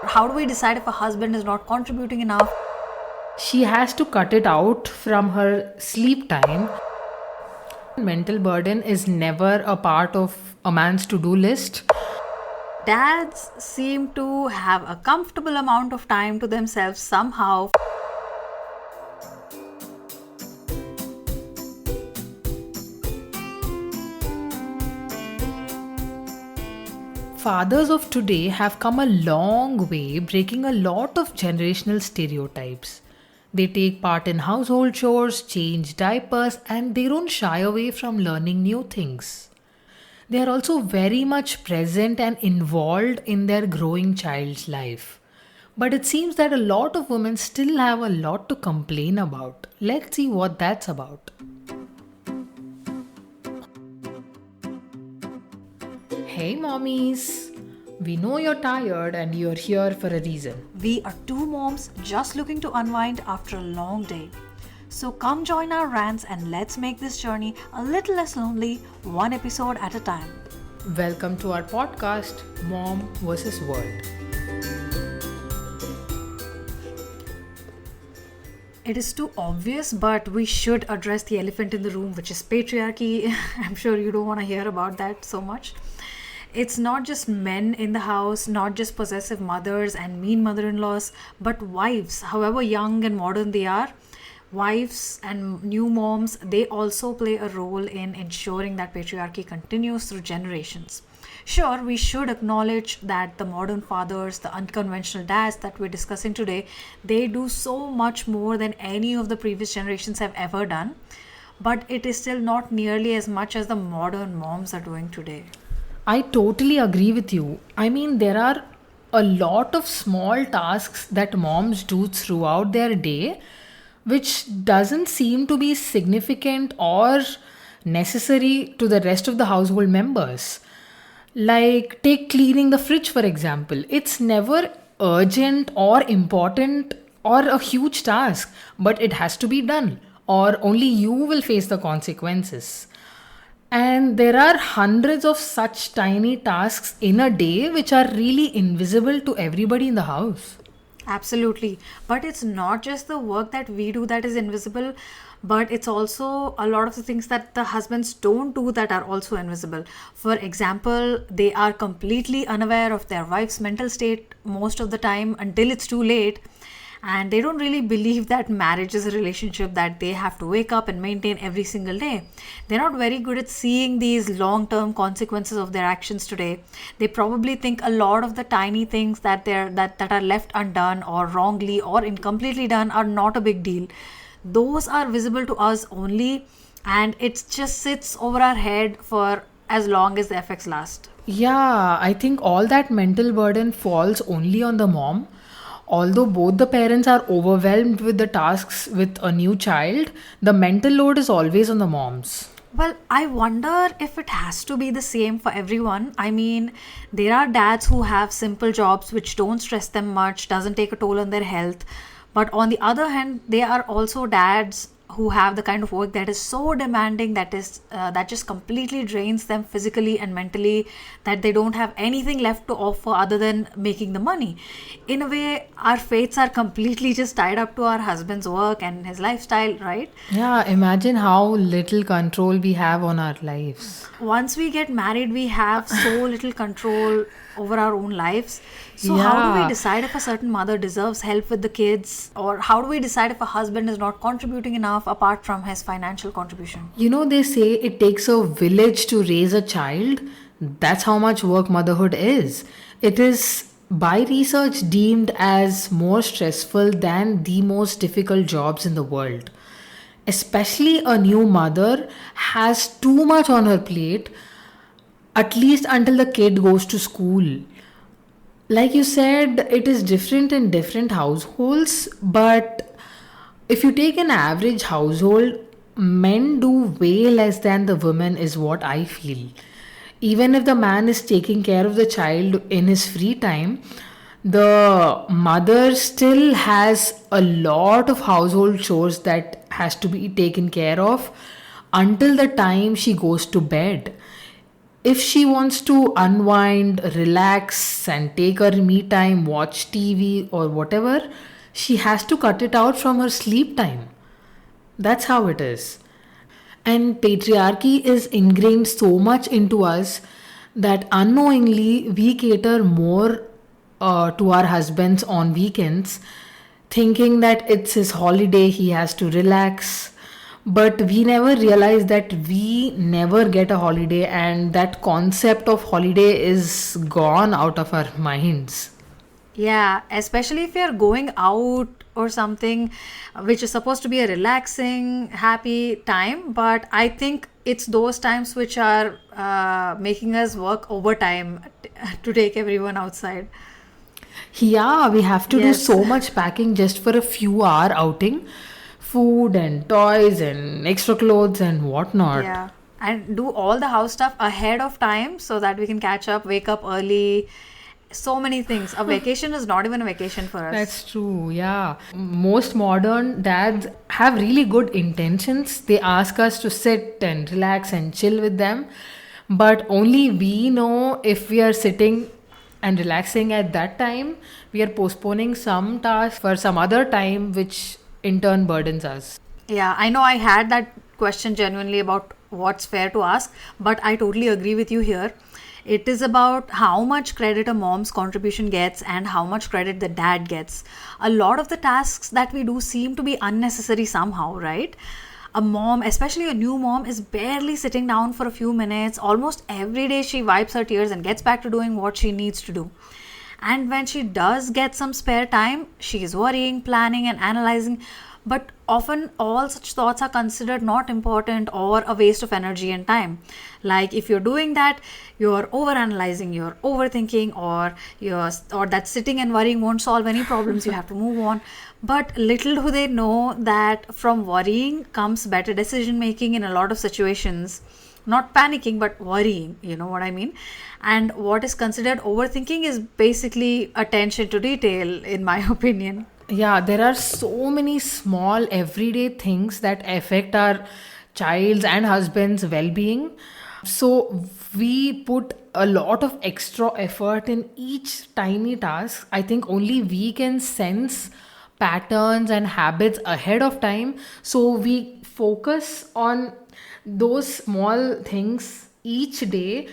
How do we decide if a husband is not contributing enough? She has to cut it out from her sleep time. Mental burden is never a part of a man's to do list. Dads seem to have a comfortable amount of time to themselves somehow. Fathers of today have come a long way, breaking a lot of generational stereotypes. They take part in household chores, change diapers, and they don't shy away from learning new things. They are also very much present and involved in their growing child's life. But it seems that a lot of women still have a lot to complain about. Let's see what that's about. Hey, mommies! We know you're tired and you're here for a reason. We are two moms just looking to unwind after a long day. So come join our rants and let's make this journey a little less lonely, one episode at a time. Welcome to our podcast, Mom vs. World. It is too obvious, but we should address the elephant in the room, which is patriarchy. I'm sure you don't want to hear about that so much. It's not just men in the house, not just possessive mothers and mean mother in laws, but wives, however young and modern they are. Wives and new moms, they also play a role in ensuring that patriarchy continues through generations. Sure, we should acknowledge that the modern fathers, the unconventional dads that we're discussing today, they do so much more than any of the previous generations have ever done. But it is still not nearly as much as the modern moms are doing today. I totally agree with you. I mean, there are a lot of small tasks that moms do throughout their day which doesn't seem to be significant or necessary to the rest of the household members. Like, take cleaning the fridge, for example. It's never urgent or important or a huge task, but it has to be done, or only you will face the consequences. And there are hundreds of such tiny tasks in a day which are really invisible to everybody in the house. Absolutely. But it's not just the work that we do that is invisible, but it's also a lot of the things that the husbands don't do that are also invisible. For example, they are completely unaware of their wife's mental state most of the time until it's too late. And they don't really believe that marriage is a relationship that they have to wake up and maintain every single day. They're not very good at seeing these long term consequences of their actions today. They probably think a lot of the tiny things that are left undone or wrongly or incompletely done are not a big deal. Those are visible to us only, and it just sits over our head for as long as the effects last. Yeah, I think all that mental burden falls only on the mom. Although both the parents are overwhelmed with the tasks with a new child, the mental load is always on the moms. Well, I wonder if it has to be the same for everyone. I mean, there are dads who have simple jobs which don't stress them much, doesn't take a toll on their health. But on the other hand, there are also dads who have the kind of work that is so demanding that just completely drains them physically and mentally, that they don't have anything left to offer other than making the money. In a way, our fates are completely just tied up to our husband's work and his lifestyle, right? Yeah, imagine how little control we have on our lives. Once we get married, we have so little control over our own lives. So how do we Yeah, decide if a certain mother deserves help with the kids, or how do we decide if a husband is not contributing enough apart from his financial contribution? they say it takes a village to raise a child. That's how much work motherhood is. It is by research deemed as more stressful than the most difficult jobs in the world. Especially a new mother has too much on her plate, at least until the kid goes to school. Like you said, it is different in different households, but if you take an average household, men do way less than the women, is what I feel. Even if the man is taking care of the child in his free time, the mother still has a lot of household chores that has to be taken care of until the time she goes to bed. if she wants to unwind, relax, and take her me time, watch TV or whatever, she has to cut it out from her sleep time. That's how it is. And patriarchy is ingrained so much into us that unknowingly we cater more to our husbands on weekends, thinking that it's his holiday, he has to relax. But we never realize that we never get a holiday, and that concept of holiday is gone out of our minds. Yeah, especially if you're going out or something, which is supposed to be a relaxing, happy time. But I think it's those times which are making us work overtime to take everyone outside. Yeah, we have to do Yes. so much packing just for a few hour outing. Food and toys and extra clothes and whatnot. Yeah. And do all the house stuff ahead of time so that we can catch up, wake up early. So many things. A vacation is not even a vacation for us. That's true, yeah. Most modern dads have really good intentions. They ask us to sit and relax and chill with them. But only we know if we are sitting and relaxing at that time, we are postponing some task for some other time, which in turn burdens us. Yeah, I know I had that question genuinely about what's fair to ask, but I totally agree with you here. It is about how much credit a mom's contribution gets and how much credit the dad gets. A lot of the tasks that we do seem to be unnecessary somehow, right? A mom, especially a new mom, is barely sitting down for a few minutes. Almost every day she wipes her tears and gets back to doing what she needs to do. And when she does get some spare time, she is worrying, planning, and analyzing. But often, all such thoughts are considered not important or a waste of energy and time. Like if you're doing that, you're overanalyzing, you're overthinking, or that sitting and worrying won't solve any problems. You have to move on. But little do they know that from worrying comes better decision making in a lot of situations. Not panicking, but worrying, you know what I mean? And what is considered overthinking is basically attention to detail, in my opinion. Yeah, there are so many small everyday things that affect our child's and husband's well being. So, we put a lot of extra effort in each tiny task. I think only we can sense patterns and habits ahead of time. So, we focus on those small things each day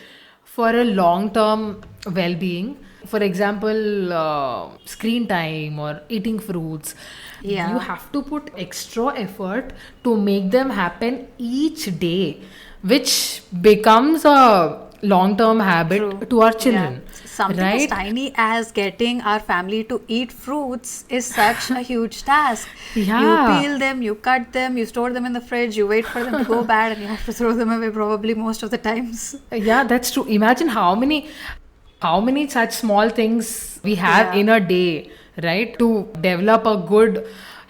for a long term well being. For example, screen time or eating fruits. You Yeah, have to put extra effort to make them happen each day, which becomes a long term true. habit to our Yeah. children, Something as right? tiny as getting our family to eat fruits is such a huge task. You Yeah. peel them, you cut them, you store them in the fridge, you wait for them to go bad, and you have to throw them away probably most of the times. Yeah, that's true. Imagine how many such small things we have Yeah. in a day, right? To develop a good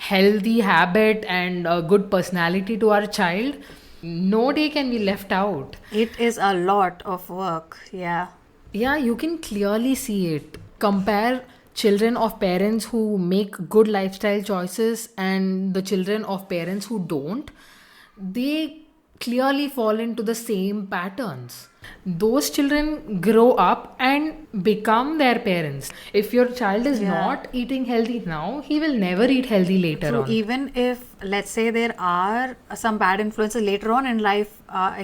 healthy habit and a good personality to our child. No day can be left out. It is a lot of work. Yeah. Yeah, you can clearly see it. Compare children of parents who make good lifestyle choices and the children of parents who don't. They clearly fall into the same patterns. Those children grow up and become their parents. If your child is Yeah. not eating healthy now, he will never eat healthy later True, on. even if, let's say, there are some bad influences later on in life,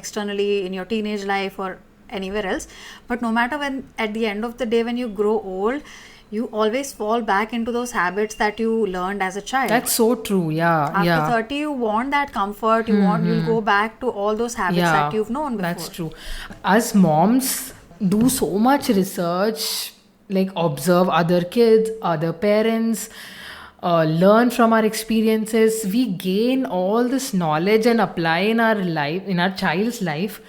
externally in your teenage life or anywhere else, but no matter when, at the end of the day, when you grow old, you always fall back into those habits that you learned as a child. That's so true. Yeah, After yeah. 30, you want that comfort, you'll go back to all those habits that Yeah, you've known that's before. true. Us moms do so much research, like observe other kids, other parents, learn from our experiences. We gain all this knowledge and apply in our life, in our child's life,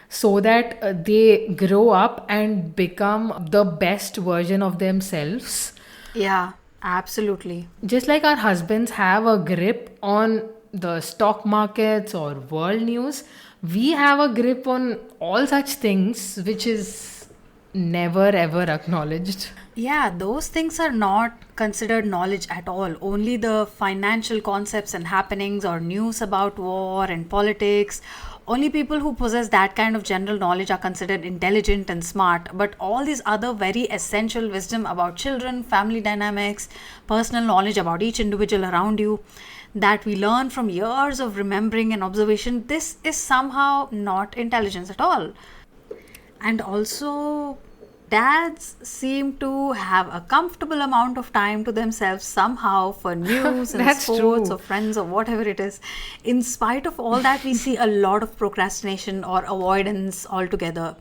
so that they grow up and become the best version of themselves. Yeah, absolutely. Just like our husbands have a grip on the stock markets or world news, we have a grip on all such things which is never ever acknowledged. Yeah, those things are not considered knowledge at all. Only the financial concepts and happenings or news about war and politics Only people who possess that kind of general knowledge are considered intelligent and smart, but all these other very essential wisdom about children, family dynamics, personal knowledge about each individual around you that we learn from years of remembering and observation, this is somehow not intelligence at all. And also, dads seem to have a comfortable amount of time to themselves somehow for news and That's sports true. or friends or whatever it is. In spite of all that, we see a lot of procrastination or avoidance altogether.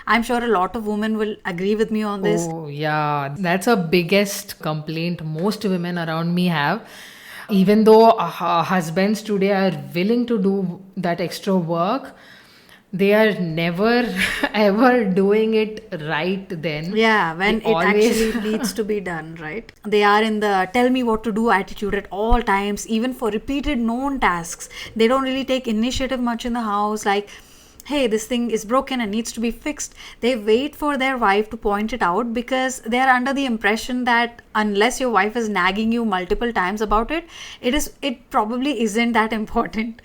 I'm sure a lot of women will agree with me on this. Oh, yeah. That's a biggest complaint most women around me have. Even though husbands today are willing to do that extra work, they are never ever doing it right then. Yeah, They when it always. actually needs to be done, right? They are in the tell me what to do attitude at all times, even for repeated known tasks. They don't really take initiative much in the house, like, hey, this thing is broken and needs to be fixed. They wait for their wife to point it out because they are under the impression that unless your wife is nagging you multiple times about it, it probably isn't that important.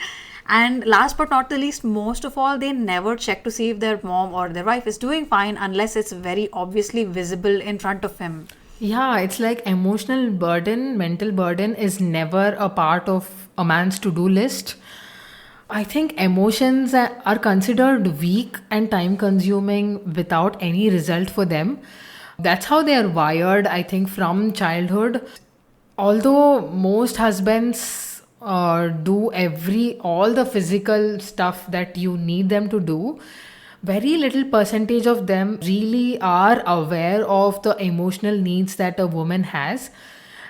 And last but not the least, most of all, they never check to see if their mom or their wife is doing fine unless it's very obviously visible in front of him. Yeah, it's like emotional burden, mental burden is never a part of a man's to do list. I think emotions are considered weak and time consuming without any result for them. That's how they are wired, I think, from childhood. Although most husbands do all the physical stuff that you need them to do, very little percentage of them really are aware of the emotional needs that a woman has,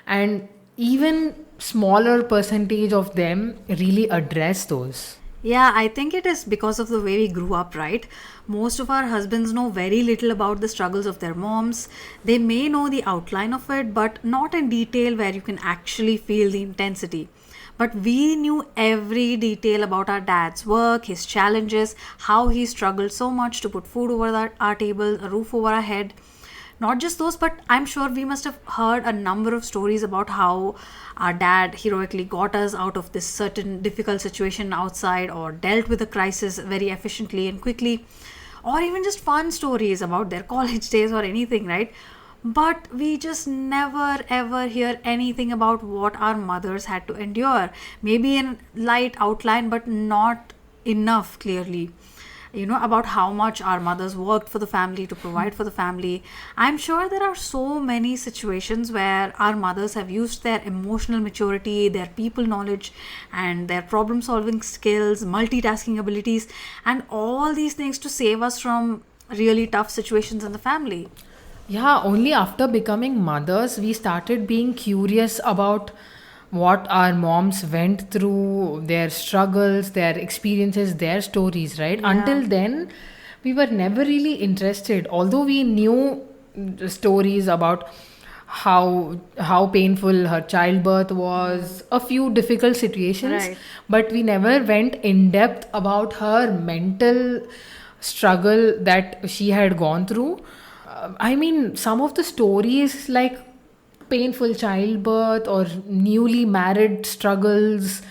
and even smaller percentage of them really address those. Yeah, I think it is because of the way we grew up, right? Most of our husbands know very little about the struggles of their moms. They may know the outline of it, but not in detail where you can actually feel the intensity. But we knew every detail about our dad's work, his challenges, how he struggled so much to put food over our table, a roof over our head. Not just those, but I'm sure we must have heard a number of stories about how our dad heroically got us out of this certain difficult situation outside or dealt with the crisis very efficiently and quickly, or even just fun stories about their college days or anything, right? But we just never ever hear anything about what our mothers had to endure. Maybe in light outline, but not enough clearly, about how much our mothers worked for the family to provide for the family. I'm sure there are so many situations where our mothers have used their emotional maturity, their people knowledge, and their problem solving skills, multitasking abilities, and all these things to save us from really tough situations in the family. Yeah, only after becoming mothers, we started being curious about what our moms went through, their struggles, their experiences, their stories, right? Yeah. Until then, we were never really interested. Although we knew the stories about how painful her childbirth was, a few difficult situations, Right. but we never went in depth about her mental struggle that she had gone through. I mean, some of the stories like painful childbirth or newly married struggles,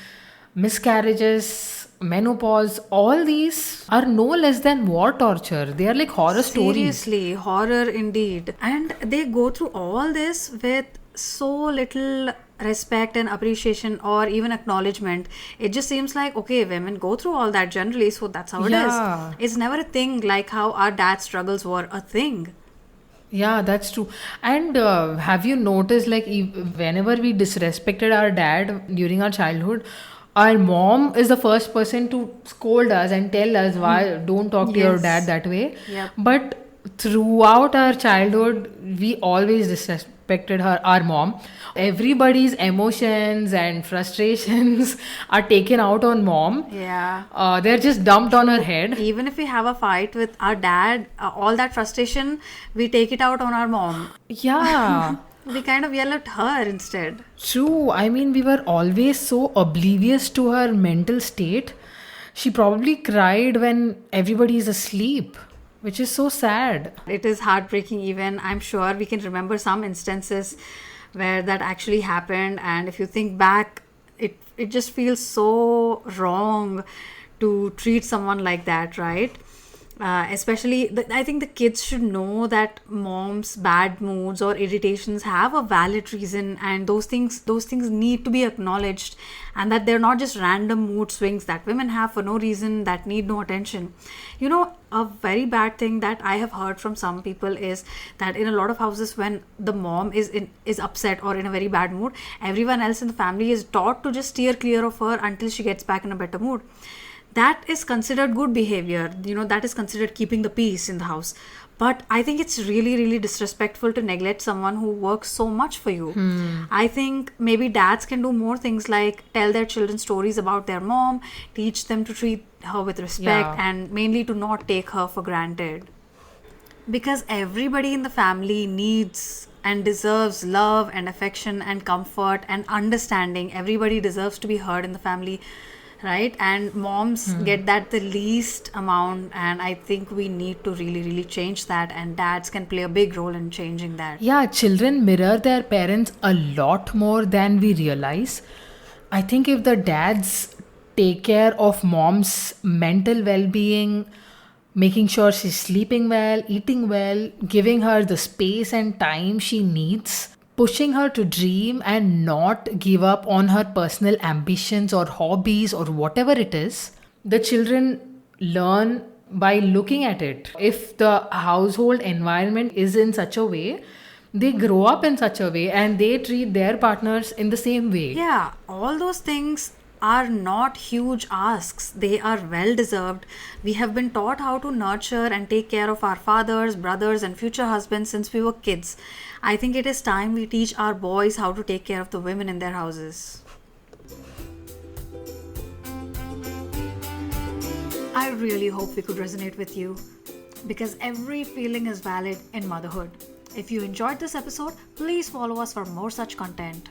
miscarriages, menopause, all these are no less than war torture. They are like horror stories. Seriously, horror indeed. And they go through all this with so little respect and appreciation or even acknowledgement. It just seems like, okay, women go through all that generally, so that's how it is. Yeah. It's never a thing like how our dad's struggles were a thing. Yeah, that's true. And have you noticed, like, whenever we disrespected our dad during our childhood, our mom is the first person to scold us and tell us why don't talk to your dad Yes. that way. Yep. But throughout our childhood, we always disrespected our mom. Everybody's emotions and frustrations are taken out on mom. Yeah. They're just dumped on her head. Even if we have a fight with our dad, all that frustration, we take it out on our mom. Yeah. We kind of yell at her instead. True. I mean, we were always so oblivious to her mental state. She probably cried when everybody is asleep, which is so sad. It is heartbreaking, even. I'm sure we can remember some instances where that actually happened. And if you think back, it just feels so wrong to treat someone like that, right? Especially, I think the kids should know that mom's bad moods or irritations have a valid reason, and those things need to be acknowledged, and that they're not just random mood swings that women have for no reason that need no attention. A very bad thing that I have heard from some people is that in a lot of houses, when the mom is upset or in a very bad mood, everyone else in the family is taught to just steer clear of her until she gets back in a better mood. That is considered good behavior. That is considered keeping the peace in the house. But I think it's really, really disrespectful to neglect someone who works so much for you. I think maybe dads can do more things like tell their children stories about their mom, teach them to treat her with respect, Yeah. and mainly to not take her for granted. Because everybody in the family needs and deserves love and affection and comfort and understanding. Everybody deserves to be heard in the family, right? And moms get that the least amount, and I think we need to really, really change that, and dads can play a big role in changing that. Yeah, children mirror their parents a lot more than we realize. I think if the dads take care of mom's mental well being, making sure she's sleeping well, eating well, giving her the space and time she needs, pushing her to dream and not give up on her personal ambitions or hobbies or whatever it is, the children learn by looking at it. If the household environment is in such a way, they grow up in such a way and they treat their partners in the same way. Yeah, all those things are not huge asks. They are well deserved. We have been taught how to nurture and take care of our fathers, brothers, and future husbands since we were kids. I think it is time we teach our boys how to take care of the women in their houses. I really hope we could resonate with you, because every feeling is valid in motherhood. If you enjoyed this episode, please follow us for more such content.